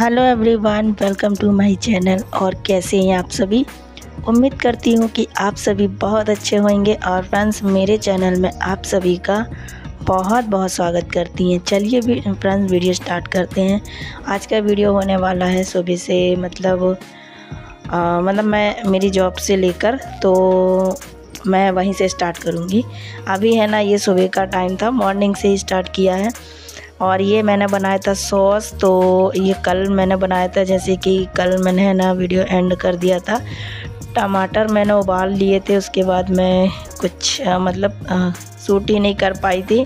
Hello everyone, welcome to my channel. और कैसे हैं आप सभी? उम्मीद करती हूँ कि आप सभी बहुत अच्छे होंगे। और फ्रेंड्स, मेरे चैनल में आप सभी का बहुत बहुत स्वागत करती हैं। चलिए भी फ्रेंड्स, वीडियो स्टार्ट करते हैं। आज का वीडियो होने वाला है सुबह से, मैं मेरी जॉब से लेकर तो मैं वहीं से स्टार्ट करूँगी। अभी है ना, ये सुबह का टाइम था, मॉर्निंग से ही स्टार्ट किया है। और ये मैंने बनाया था सॉस, तो ये कल मैंने बनाया था। जैसे कि कल मैंने है ना वीडियो एंड कर दिया था। टमाटर मैंने उबाल लिए थे, उसके बाद मैं कुछ शूट ही नहीं कर पाई थी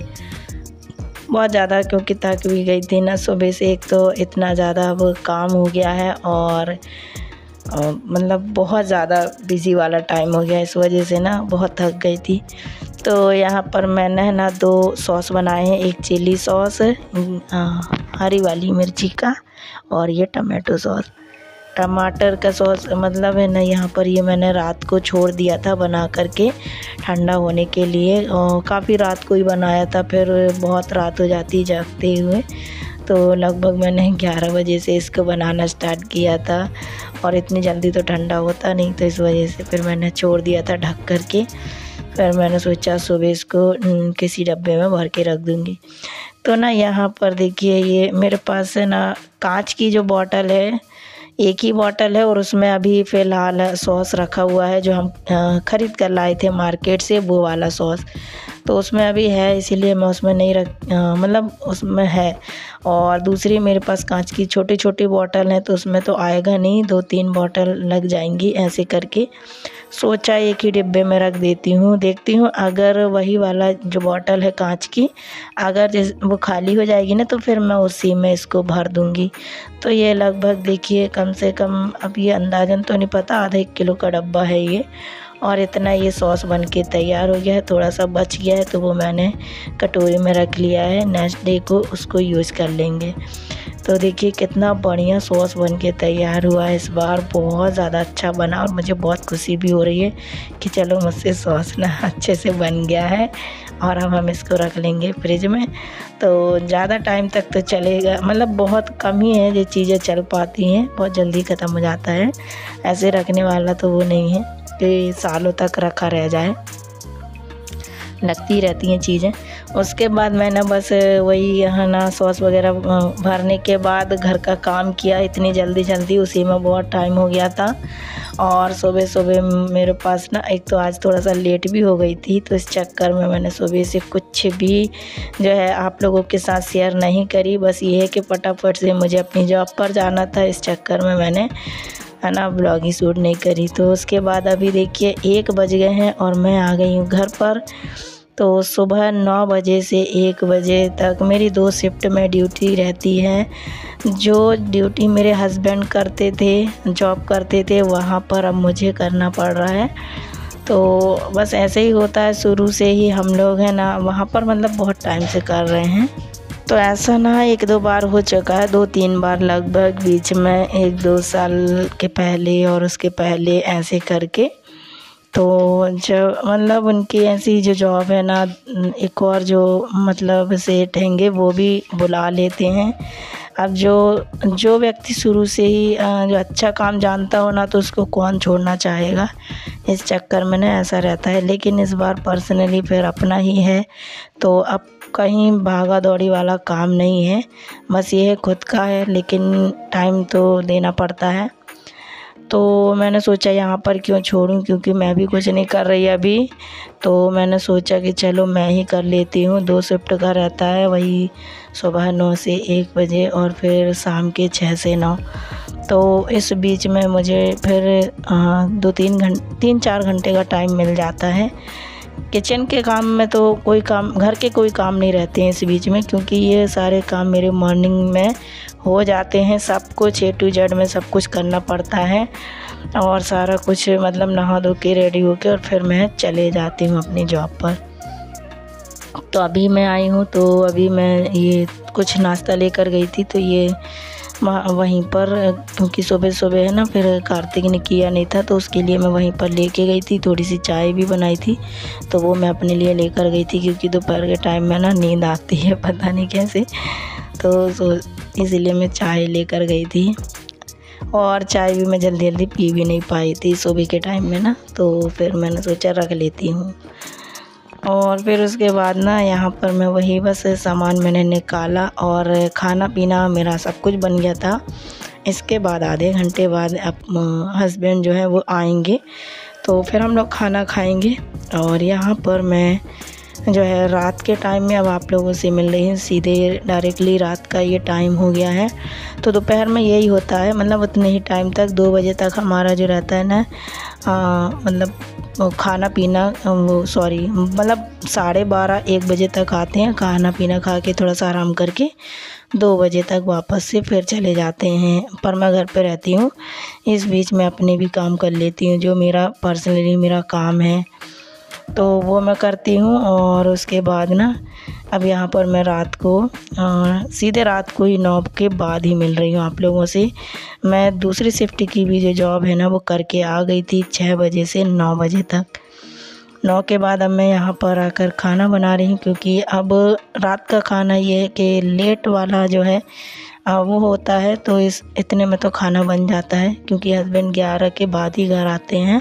बहुत ज़्यादा, क्योंकि थक भी गई थी ना सुबह से। एक तो इतना ज़्यादा अब काम हो गया है और बहुत ज़्यादा बिज़ी वाला टाइम हो गया, इस वजह से ना बहुत थक गई थी। तो यहाँ पर मैंने ना 2 सॉस बनाए हैं, एक चिली सॉस हरी वाली मिर्ची का, और ये टमाटो सॉस। टमाटर का सॉस है ना, यहाँ पर ये मैंने रात को छोड़ दिया था बना करके ठंडा होने के लिए। और काफ़ी रात को ही बनाया था, फिर बहुत रात हो जाती जागते हुए। तो लगभग मैंने 11 बजे से इसको बनाना स्टार्ट किया था, और इतनी जल्दी तो ठंडा होता नहीं, तो इस वजह से फिर मैंने छोड़ दिया था ढक कर के। फिर मैंने सोचा सुबह इसको किसी डब्बे में भर के रख दूँगी। तो ना यहाँ पर देखिए, ये मेरे पास है ना कांच की जो बॉटल है, एक ही बॉटल है, और उसमें अभी फ़िलहाल सॉस रखा हुआ है, जो हम ख़रीद कर लाए थे मार्केट से, वो वाला सॉस। तो उसमें अभी है, इसीलिए मैं उसमें नहीं उसमें है। और दूसरी मेरे पास कांच की छोटी छोटी बॉटल है, तो उसमें तो आएगा नहीं, 2-3 बॉटल लग जाएंगी। ऐसे करके सोचा एक ही डिब्बे में रख देती हूँ, देखती हूँ अगर वही वाला जो बॉटल है कांच की, अगर वो खाली हो जाएगी ना, तो फिर मैं उसी में इसको भर दूँगी। तो ये लगभग देखिए, कम से कम अब ये अंदाज़न तो नहीं पता, आधा 1 किलो का डब्बा है ये। और इतना ये सॉस बन के तैयार हो गया है। थोड़ा सा बच गया है, तो वो मैंने कटोरी में रख लिया है, नेक्स्ट डे को उसको यूज़ कर लेंगे। तो देखिए कितना बढ़िया सॉस बन के तैयार हुआ है। इस बार बहुत ज़्यादा अच्छा बना, और मुझे बहुत खुशी भी हो रही है कि चलो मुझसे सॉस ना अच्छे से बन गया है। और अब हम इसको रख लेंगे फ्रिज में, तो ज़्यादा टाइम तक तो चलेगा। बहुत कम ही है ये चीज़ें चल पाती हैं, बहुत जल्दी ख़त्म हो जाता है। ऐसे रखने वाला तो वो नहीं है कि सालों तक रखा रह जाए, लगती रहती हैं चीज़ें। उसके बाद मैंने बस वही है ना सॉस वगैरह भरने के बाद घर का काम किया इतनी जल्दी, उसी में बहुत टाइम हो गया था। और सुबह मेरे पास ना, एक तो आज थोड़ा सा लेट भी हो गई थी, तो इस चक्कर में मैंने सुबह से कुछ भी जो है आप लोगों के साथ शेयर नहीं करी। बस ये है कि फटाफट से मुझे अपनी जॉब पर जाना था, इस चक्कर में मैंने है ना ब्लॉग ही शूट नहीं करी। तो उसके बाद अभी देखिए 1 बज गए हैं और मैं आ गई हूँ घर पर। तो सुबह 9 बजे से 1 बजे तक मेरी 2 शिफ्ट में ड्यूटी रहती है। जो ड्यूटी मेरे हस्बैंड करते थे, जॉब करते थे, वहाँ पर अब मुझे करना पड़ रहा है। तो बस ऐसे ही होता है, शुरू से ही हम लोग है ना वहाँ पर बहुत टाइम से कर रहे हैं। तो ऐसा ना 1-2 बार हो चुका है, 2-3 बार लगभग, बीच में 1-2 साल के पहले और उसके पहले ऐसे करके। तो जब उनकी ऐसी जो जॉब है ना, एक और जो सेठ हैंगे, वो भी बुला लेते हैं। अब जो व्यक्ति शुरू से ही जो अच्छा काम जानता हो ना, तो उसको कौन छोड़ना चाहेगा। इस चक्कर में ना ऐसा रहता है। लेकिन इस बार पर्सनली फिर अपना ही है, तो अब कहीं भागा दौड़ी वाला काम नहीं है, बस ये है खुद का है, लेकिन टाइम तो देना पड़ता है। तो मैंने सोचा यहाँ पर क्यों छोड़ूं, क्योंकि मैं भी कुछ नहीं कर रही अभी। तो मैंने सोचा कि चलो मैं ही कर लेती हूँ। 2 शिफ्ट का रहता है, वही सुबह 9 से 1 बजे और फिर शाम के 6 से 9। तो इस बीच में मुझे फिर 3-4 घंटे का टाइम मिल जाता है। किचन के काम में तो कोई काम, घर के कोई काम नहीं रहते हैं इस बीच में, क्योंकि ये सारे काम मेरे मॉर्निंग में हो जाते हैं। सब कुछ A to Z में सब कुछ करना पड़ता है, और सारा कुछ नहा धो के रेडी होके और फिर मैं चले जाती हूँ अपनी जॉब पर। तो अभी मैं आई हूँ, तो अभी मैं ये कुछ नाश्ता लेकर गई थी, तो ये वहीं पर, क्योंकि सुबह है ना, फिर कार्तिक ने किया नहीं था, तो उसके लिए मैं वहीं पर लेके गई थी। थोड़ी सी चाय भी बनाई थी, तो वो मैं अपने लिए लेकर गई थी, क्योंकि दोपहर के टाइम में ना नींद आती है, पता नहीं कैसे। तो इसीलिए मैं चाय लेकर गई थी। और चाय भी मैं जल्दी जल्दी पी भी नहीं पाई थी सुबह के टाइम में ना, तो फिर मैंने सोचा रख लेती हूँ। और फिर उसके बाद ना यहाँ पर मैं वही बस सामान मैंने निकाला और खाना पीना मेरा सब कुछ बन गया था। इसके बाद आधे घंटे बाद हस्बैंड जो है वो आएंगे, तो फिर हम लोग खाना खाएंगे। और यहाँ पर मैं जो है रात के टाइम में अब आप लोगों से मिल रही हूँ सीधे डायरेक्टली। रात का ये टाइम हो गया है, तो दोपहर में यही होता है, मतलब उतने ही टाइम तक 2 बजे तक हमारा जो रहता है ना मतलब वो खाना पीना, वो सॉरी मतलब 12:30-1 बजे तक आते हैं, खाना पीना खा के थोड़ा सा आराम करके 2 बजे तक वापस से फिर चले जाते हैं। पर मैं घर पे रहती हूँ, इस बीच में अपने भी काम कर लेती हूँ, जो मेरा पर्सनली मेरा काम है तो वो मैं करती हूँ। और उसके बाद ना अब यहाँ पर मैं रात को सीधे रात को ही 9 के बाद ही मिल रही हूँ आप लोगों से। मैं दूसरी शिफ्ट की भी जो जॉब है ना वो करके आ गई थी 6 बजे से 9 बजे तक। 9 के बाद अब मैं यहाँ पर आकर खाना बना रही हूँ, क्योंकि अब रात का खाना ये है कि लेट वाला जो है वो होता है, तो इतने में तो खाना बन जाता है, क्योंकि हस्बैंड 11 के बाद ही घर आते हैं।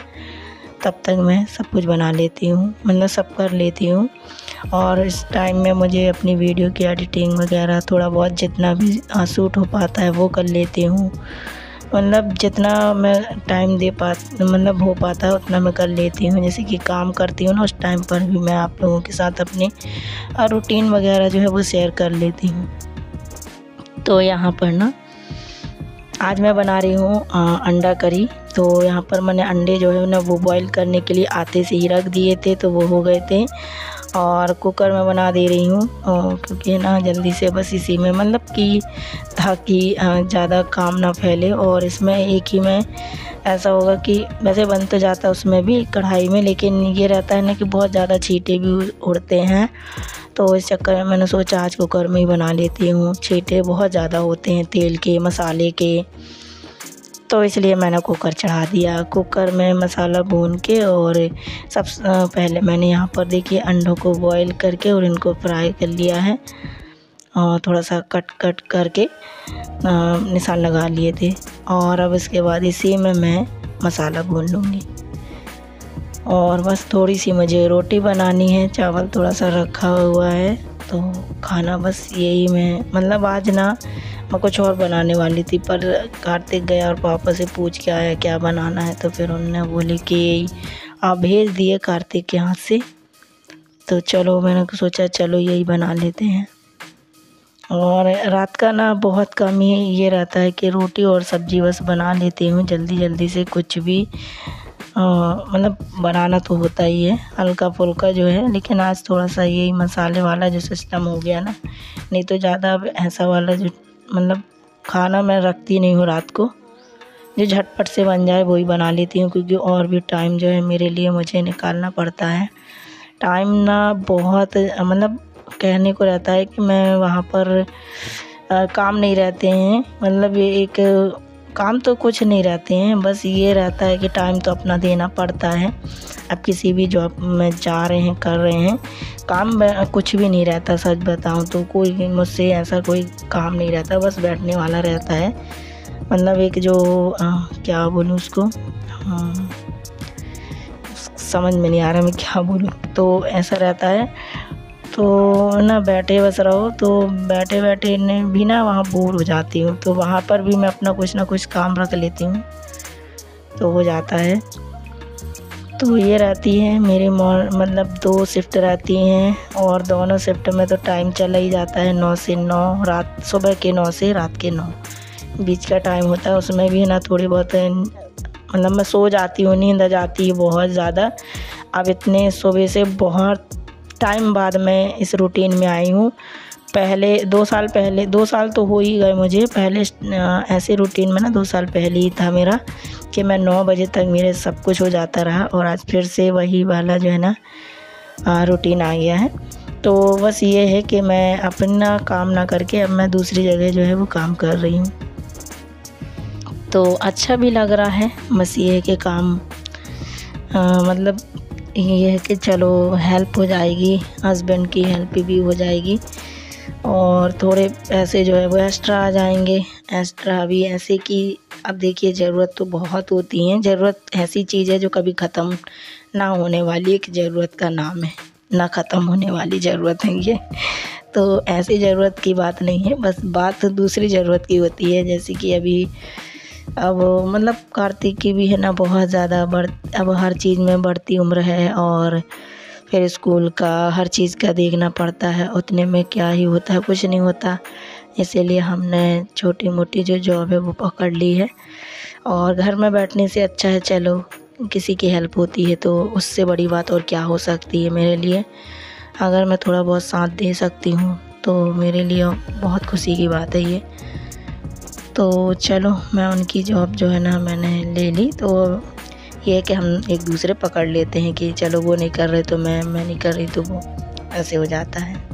तब तक मैं सब कुछ बना लेती हूँ, मतलब सब कर लेती हूँ। और इस टाइम में मुझे अपनी वीडियो की एडिटिंग वगैरह थोड़ा बहुत जितना भी शूट हो पाता है वो कर लेती हूँ, मतलब जितना मैं टाइम मतलब हो पाता है उतना मैं कर लेती हूँ। जैसे कि काम करती हूँ ना उस टाइम पर भी मैं आप लोगों के साथ अपनी रूटीन वगैरह जो है वो शेयर कर लेती हूँ। तो यहाँ पर ना आज मैं बना रही हूँ अंडा करी। तो यहाँ पर मैंने अंडे जो है ना वो बॉईल करने के लिए आते से ही रख दिए थे, तो वो हो गए थे। और कुकर में बना दे रही हूँ क्योंकि ना जल्दी से बस इसी में, मतलब कि ताकि ज़्यादा काम ना फैले। और इसमें एक ही में ऐसा होगा कि वैसे बन तो जाता है उसमें भी कढ़ाई में, लेकिन ये रहता है ना कि बहुत ज़्यादा छींटे भी उड़ते हैं, तो इस चक्कर में मैंने सोचा आज कुकर में ही बना लेती हूँ। छींटे बहुत ज़्यादा होते हैं तेल के मसाले के, तो इसलिए मैंने कुकर चढ़ा दिया। कुकर में मसाला भून के और सब पहले मैंने यहाँ पर देखिए अंडों को बॉईल करके और इनको फ्राई कर लिया है, और थोड़ा सा कट करके निशान लगा लिए थे। और अब इसके बाद इसी में मैं मसाला भून लूँगी। और बस थोड़ी सी मुझे रोटी बनानी है, चावल थोड़ा सा रखा हुआ है, तो खाना बस यही मतलब आज ना मैं कुछ और बनाने वाली थी, पर कार्तिक गया और पापा से पूछ के आया क्या बनाना है, तो फिर उन्होंने बोले कि आप भेज दिए कार्तिक के हाथ से, तो चलो मैंने सोचा चलो यही बना लेते हैं। और रात का ना बहुत कम ही ये रहता है कि रोटी और सब्ज़ी बस बना लेती हूँ जल्दी जल्दी से, कुछ भी मतलब बनाना तो होता ही है हल्का फुल्का जो है, लेकिन आज थोड़ा सा यही मसाले वाला जो सिस्टम हो गया ना, नहीं तो ज़्यादा ऐसा वाला जो मतलब खाना मैं रखती नहीं हूँ रात को, जो झटपट से बन जाए वही बना लेती हूँ, क्योंकि और भी टाइम जो है मेरे लिए मुझे निकालना पड़ता है। टाइम ना बहुत मतलब कहने को रहता है कि मैं वहाँ पर काम नहीं रहते हैं, मतलब ये एक काम तो कुछ नहीं रहते हैं, बस ये रहता है कि टाइम तो अपना देना पड़ता है। अब किसी भी जॉब में जा रहे हैं कर रहे हैं, काम कुछ भी नहीं रहता, सच बताऊं तो कोई मुझसे ऐसा कोई काम नहीं रहता, बस बैठने वाला रहता है। मतलब एक जो क्या बोलूँ उसको, समझ में नहीं आ रहा मैं क्या बोलूँ, तो ऐसा रहता है। तो ना बैठे बस रहो, तो बैठे बैठे ने भी ना वहाँ बोर हो जाती हूँ, तो वहाँ पर भी मैं अपना कुछ ना कुछ काम रख लेती हूँ, तो हो जाता है। तो ये रहती है मेरी मतलब 2 शिफ्ट रहती हैं, और दोनों शिफ्ट में तो टाइम चला ही जाता है 9 से 9, रात सुबह के 9 से रात के 9 बीच का टाइम होता है। उसमें भी ना थोड़ी बहुत मतलब मैं सो जाती हूँ, नींद आ जाती है बहुत ज़्यादा। अब इतने सुबह से बहुत टाइम बाद मैं इस रूटीन में आई हूँ। पहले 2 साल तो हो ही गए मुझे, पहले ऐसे रूटीन में ना 2 साल पहले ही था मेरा कि मैं 9 बजे तक मेरे सब कुछ हो जाता रहा, और आज फिर से वही वाला जो है ना रूटीन आ गया है। तो बस ये है कि मैं अपना काम ना करके अब मैं दूसरी जगह जो है वो काम कर रही हूँ, तो अच्छा भी लग रहा है। बस ये है कि काम मतलब ये है कि चलो हेल्प हो जाएगी, हस्बैंड की हेल्प भी हो जाएगी, और थोड़े पैसे जो है वो एक्स्ट्रा आ जाएंगे। एक्स्ट्रा भी ऐसे कि अब देखिए ज़रूरत तो बहुत होती है, ज़रूरत ऐसी चीज़ है जो कभी ख़त्म ना होने वाली एक ज़रूरत का नाम है, ना ख़त्म होने वाली ज़रूरत है ये। तो ऐसी ज़रूरत की बात नहीं है, बस बात दूसरी ज़रूरत की होती है, जैसे कि अभी अब मतलब कार्तिक की भी है ना बहुत ज़्यादा अब हर चीज़ में बढ़ती उम्र है, और फिर स्कूल का हर चीज़ का देखना पड़ता है, उतने में क्या ही होता है, कुछ नहीं होता। इसीलिए हमने छोटी मोटी जो जॉब है वो पकड़ ली है, और घर में बैठने से अच्छा है चलो किसी की हेल्प होती है तो उससे बड़ी बात और क्या हो सकती है मेरे लिए। अगर मैं थोड़ा बहुत साथ दे सकती हूँ तो मेरे लिए बहुत खुशी की बात है ये। तो चलो मैं उनकी जॉब जो है ना मैंने ले ली, तो ये है कि हम एक दूसरे पकड़ लेते हैं कि चलो वो नहीं कर रहे तो मैं नहीं कर रही तो वो, ऐसे हो जाता है।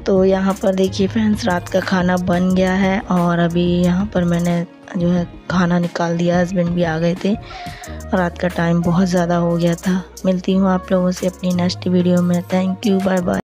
तो यहाँ पर देखिए फ्रेंड्स रात का खाना बन गया है, और अभी यहाँ पर मैंने जो है खाना निकाल दिया, हस्बैंड भी आ गए थे, रात का टाइम बहुत ज़्यादा हो गया था। मिलती हूँ आप लोगों से अपनी नेक्स्ट वीडियो में। Thank you, bye bye.